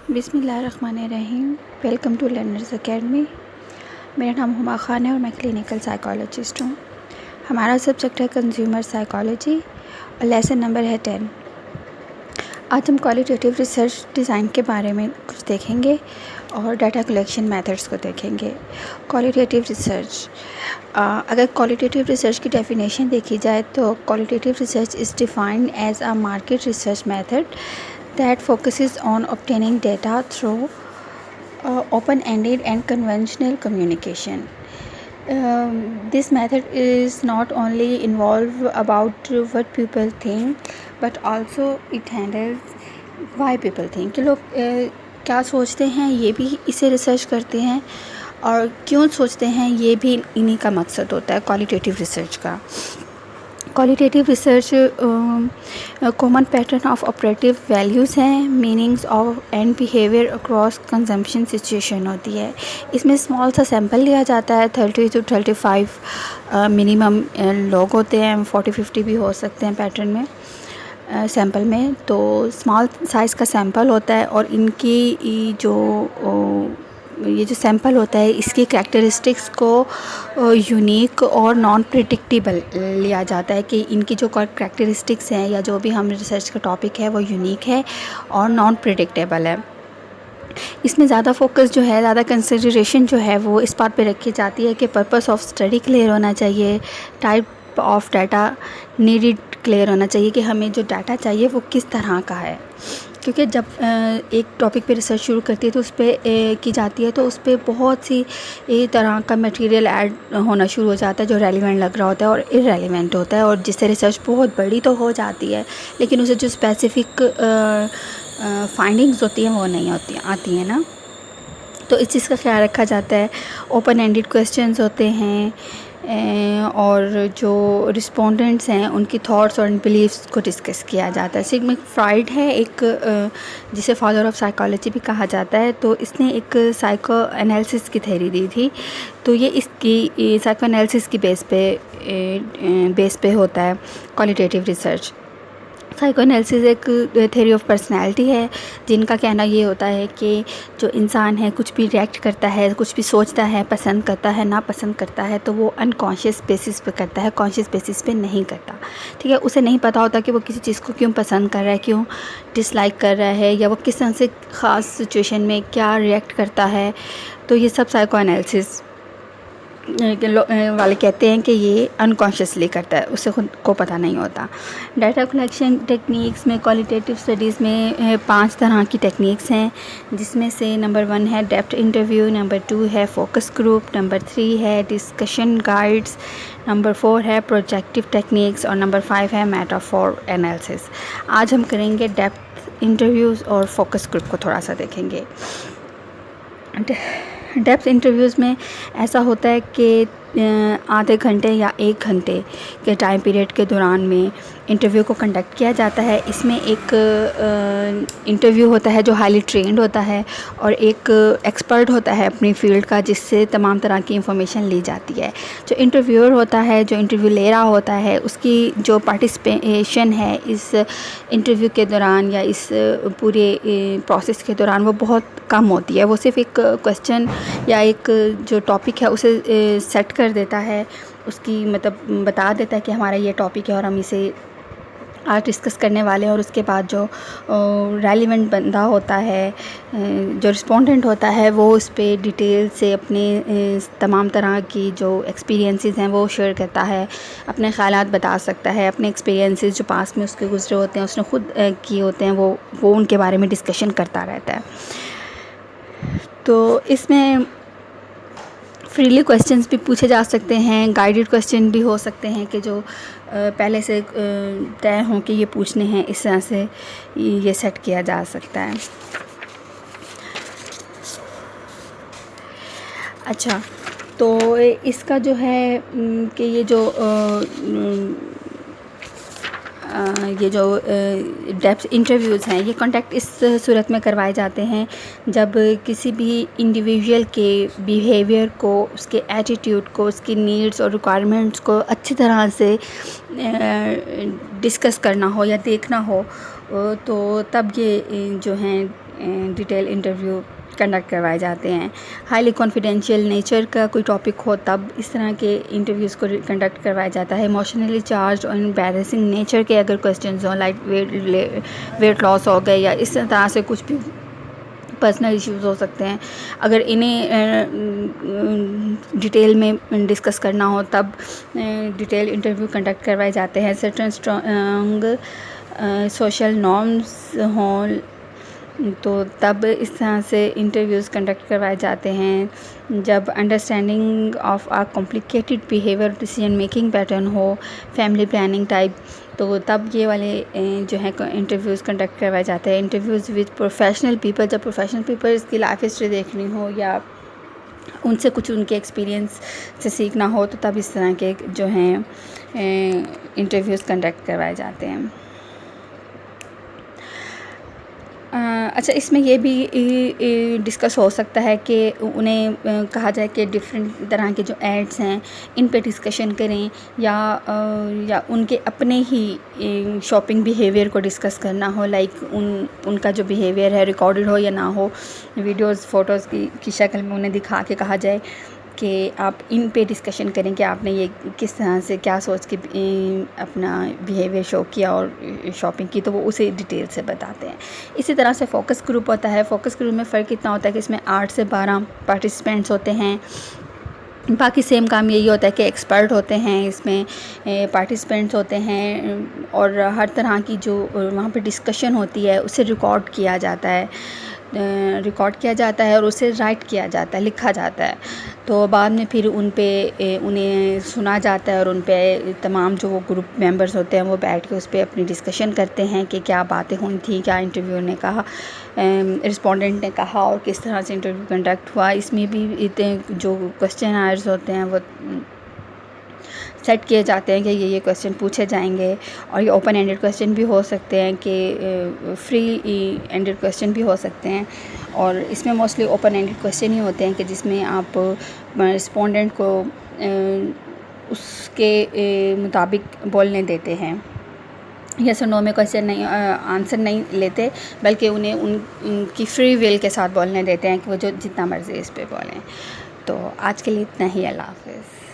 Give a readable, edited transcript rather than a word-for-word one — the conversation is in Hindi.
बिस्मिल्लाहिर्रहमानिर्रहीम। Welcome to learners academy. मेरा नाम हुमा खान है और मैं क्लिनिकल साइकोलॉजिस्ट हूँ। हमारा सब्जेक्ट है कंज्यूमर साइकोलॉजी और लेसन नंबर है 10। आज हम क्वालिटेटिव रिसर्च डिज़ाइन के बारे में कुछ देखेंगे और डाटा कलेक्शन मेथड्स को देखेंगे। क्वालिटेटिव रिसर्च, अगर क्वालिटेटिव रिसर्च की डेफिनेशन देखी जाए तो qualitative research is defined as a market research method that focuses on obtaining data through open-ended and conventional communication. This method is not only involved about what people think, but also it handles why people think. कि लोग क्या सोचते हैं ये भी इसे रिसर्च करते हैं और क्यों सोचते हैं ये भी इन्हीं का मकसद होता है क्वालिटेटिव रिसर्च का। Qualitative research common pattern of operative values हैं, meanings of and behaviour across consumption situation होती है। इसमें स्मॉल सा सैंपल लिया जाता है, 30 to 35 मिनिमम लोग होते हैं, 40-50 भी हो सकते हैं पैटर्न में सैंपल में। तो स्मॉल साइज़ का सैंपल होता है और इनकी ये जो सैंपल होता है इसकी कैरेक्टरिस्टिक्स को यूनिक और नॉन प्रिडिक्टेबल लिया जाता है कि इनकी जो कैरेक्टरिस्टिक्स हैं या जो भी हम रिसर्च का टॉपिक है वो यूनिक है और नॉन प्रिडिक्टेबल है। इसमें ज़्यादा फोकस जो है, ज़्यादा कंसिडरेशन जो है वो इस बात पे रखी जाती है कि पर्पस ऑफ स्टडी क्लियर होना चाहिए, type of data needed clear होना चाहिए कि हमें जो डाटा चाहिए वो किस तरह का है। क्योंकि जब एक टॉपिक पे रिसर्च शुरू करती है तो उस पर की जाती है तो उस पर बहुत सी तरह का मटेरियल ऐड होना शुरू हो जाता है जो रेलिवेंट लग रहा होता है और इररेलेवेंट होता है, और जिससे रिसर्च बहुत बड़ी तो हो जाती है लेकिन उसे जो स्पेसिफ़िक फाइंडिंग्स होती हैं वो नहीं आती हैं ना। तो इस चीज़ का ख्याल रखा जाता है। ओपन एंडेड क्वेश्चंस होते हैं और जो रिस्पोंडेंट्स हैं उनकी थॉट्स और बिलीव्स को डिस्कस किया जाता है। सिगमंड फ्रॉइड है एक जिसे फादर ऑफ साइकोलॉजी भी कहा जाता है, तो इसने एक साइको एनालिसिस की थ्योरी दी थी। तो ये इसकी साइको एनालिसिस की बेस पे होता है क्वालिटेटिव रिसर्च। साइको एनालिसिस एक थ्योरी ऑफ पर्सनैलिटी है जिनका कहना ये होता है कि जो इंसान है कुछ भी रिएक्ट करता है, कुछ भी सोचता है, पसंद करता है, नापसंद करता है, तो वो अनकॉन्शियस बेसिस पे करता है, कॉन्शियस बेसिस पे नहीं करता। ठीक है, उसे नहीं पता होता कि वो किसी चीज़ को क्यों पसंद कर रहा है, क्यों डिसलाइक कर रहा है, या वो किस तरह से ख़ास सिचुएशन में क्या रिएक्ट करता है। तो ये सब साइको एनालिसिस वाले कहते हैं कि ये अनकॉन्शियसली करता है, उसे खुद को पता नहीं होता। डाटा कलेक्शन टेक्निक्स में क्वालिटेटिव स्टडीज़ में 5 तरह की टेक्निक्स हैं, जिसमें से नंबर 1 है डेप्थ इंटरव्यू, नंबर 2 है फोकस ग्रुप, नंबर 3 है डिस्कशन गाइड्स, नंबर 4 है प्रोजेक्टिव टेक्निक्स और नंबर 5 है मेटाफोर एनालिसिस। आज हम करेंगे डेप्थ इंटरव्यूज़ और फोकस ग्रुप को थोड़ा सा देखेंगे। डेप्थ इंटरव्यूज़ में ऐसा होता है कि आधे घंटे या 1 घंटे के टाइम पीरियड के दौरान में इंटरव्यू को कंडक्ट किया जाता है। इसमें एक इंटरव्यू होता है जो हाईली ट्रेंड होता है और एक एक्सपर्ट होता है अपनी फील्ड का, जिससे तमाम तरह की इंफॉर्मेशन ली जाती है। जो इंटरव्यूअर होता है, जो इंटरव्यू ले रहा होता है, उसकी जो पार्टिसिपेशन है इस इंटरव्यू के दौरान या इस पूरे प्रोसेस के दौरान वो बहुत कम होती है। वो सिर्फ एक क्वेश्चन या एक जो टॉपिक है उसे सेट कर देता है, उसकी मतलब बता देता है कि हमारा ये टॉपिक है और हम इसे आज डिस्कस करने वाले हैं, और उसके बाद जो रेलिवेंट बंदा होता है, जो रिस्पोंडेंट होता है, वो उस पर डिटेल से अपने तमाम तरह की जो एक्सपीरियंसेस हैं वो शेयर करता है, अपने ख़यालात बता सकता है, अपने एक्सपीरियंसेस जो पास में उसके गुजरे होते हैं, उसने खुद किए होते हैं, वो उनके बारे में डिस्कशन करता रहता है। तो इसमें फ्रीली क्वेश्चंस भी पूछे जा सकते हैं, गाइडेड क्वेश्चन भी हो सकते हैं कि जो पहले से तय हों कि ये पूछने हैं, इस तरह से ये सेट किया जा सकता है। अच्छा, तो इसका जो है कि ये जो डेप्थ इंटरव्यूज़ हैं ये कॉन्टैक्ट इस सूरत में करवाए जाते हैं जब किसी भी इंडिविजुअल के बिहेवियर को, उसके एटीट्यूड को, उसकी नीड्स और रिक्वायरमेंट्स को अच्छी तरह से डिस्कस करना हो या देखना हो, तो तब ये जो हैं डिटेल इंटरव्यू कंडक्ट करवाए जाते हैं। हाईली कॉन्फिडेंशियल नेचर का कोई टॉपिक हो तब इस तरह के इंटरव्यूज़ को कंडक्ट करवाया जाता है। इमोशनली चार्ज और एम्बैरेसिंग नेचर के अगर क्वेश्चंस हों, लाइक वेट लॉस हो गए या इस तरह से कुछ भी पर्सनल इश्यूज़ हो सकते हैं, अगर इन्हें डिटेल में डिस्कस करना हो तब डिटेल इंटरव्यू कंडक्ट करवाए जाते हैं। सर्टेन स्ट्रॉन्ग सोशल नॉर्म्स हों तो तब इस तरह से इंटरव्यूज़ कंडक्ट करवाए जाते हैं। जब understanding of a complicated behaviour decision making pattern हो, फैमिली प्लानिंग टाइप, तो तब ये वाले जो है इंटरव्यूज़ कंडक्ट करवाए जाते हैं। इंटरव्यूज़ विद प्रोफेशनल पीपल, जब प्रोफेशनल पीपल की लाइफ हिस्ट्री देखनी हो या उनसे कुछ उनके एक्सपीरियंस से सीखना हो तो तब इस तरह के जो हैं इंटरव्यूज़ कंडक्ट करवाए जाते हैं। अच्छा, इसमें ये भी डिस्कस हो सकता है कि उन्हें कहा जाए कि डिफरेंट तरह के जो एड्स हैं इन पे डिस्कशन करें या उनके अपने ही शॉपिंग बिहेवियर को डिस्कस करना हो, लाइक उनका जो बिहेवियर है रिकॉर्डेड हो या ना हो, वीडियोस फ़ोटोज़ की शक्ल में उन्हें दिखा के कहा जाए कि आप इन पे डिस्कशन करें कि आपने ये किस तरह से क्या सोच के अपना बिहेवियर शो किया और शॉपिंग की, तो वो उसे डिटेल से बताते हैं। इसी तरह से फ़ोकस ग्रुप होता है। फ़ोकस ग्रुप में फ़र्क इतना होता है कि इसमें 8 से 12 पार्टिसिपेंट्स होते हैं। बाकी सेम काम यही होता है कि एक्सपर्ट होते हैं, इसमें पार्टिसिपेंट्स होते हैं और हर तरह की जो वहाँ पे डिस्कशन होती है उसे रिकॉर्ड किया जाता है और उसे राइट किया जाता है, लिखा जाता है। तो बाद में फिर उन्हें सुना जाता है और उन पे तमाम जो वो ग्रुप मेंबर्स होते हैं वो बैठ के उस पर अपनी डिस्कशन करते हैं कि क्या बातें हुई थी, क्या इंटरव्यू ने कहा, रिस्पोंडेंट ने कहा और किस तरह से इंटरव्यू कंडक्ट हुआ। इसमें भी इतने जो क्वेश्चन आंसर्स होते हैं वो सेट किए जाते हैं कि ये क्वेश्चन पूछे जाएंगे और ये ओपन एंडेड क्वेश्चन भी हो सकते हैं कि फ्री एंडेड क्वेश्चन भी हो सकते हैं। और इसमें मोस्टली ओपन एंडेड क्वेश्चन ही होते हैं कि जिसमें आप रिस्पोंडेंट को उसके मुताबिक बोलने देते हैं। यस और नो में क्वेश्चन नहीं आंसर नहीं लेते, बल्कि उन्हें उनकी फ्री विल के साथ बोलने देते हैं कि वो जो जितना मर्ज़ी इस पे बोलें। तो आज के लिए इतना ही। अल्लाह हाफ़िज़।